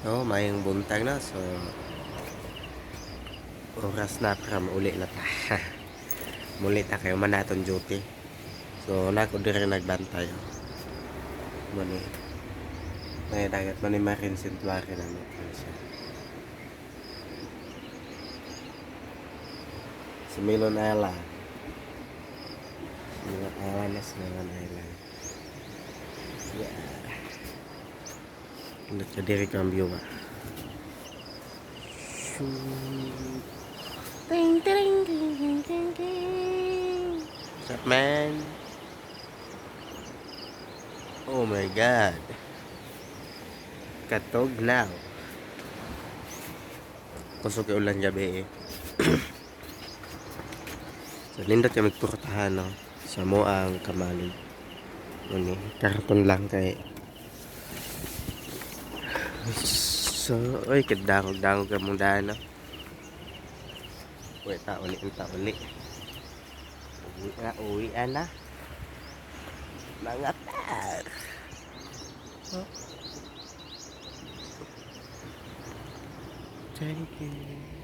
Oh, mayang buntag na. So, oras na para mauli na ta. Muli ta kayo manaton duty. So, nako dire nagbantay. Mani. May dagat man ni Marin Sintuari na siya. Si Milon Island. Milon Island na si Milon Island. Yeah. Hindi ka diri cambio ba? Ting ting ting ting ting ting. What's up, man? Oh my God. Katog now. Kusog kay ulan gabi eh. So, nindot kami purtahan, no? Sa Moang Kamalig. Ano, karton lang kay. So, oy, kadangog-dangog ka mong daan, no? Uwi, tauli. Uwi na. Mga tar. Oh. Thank you.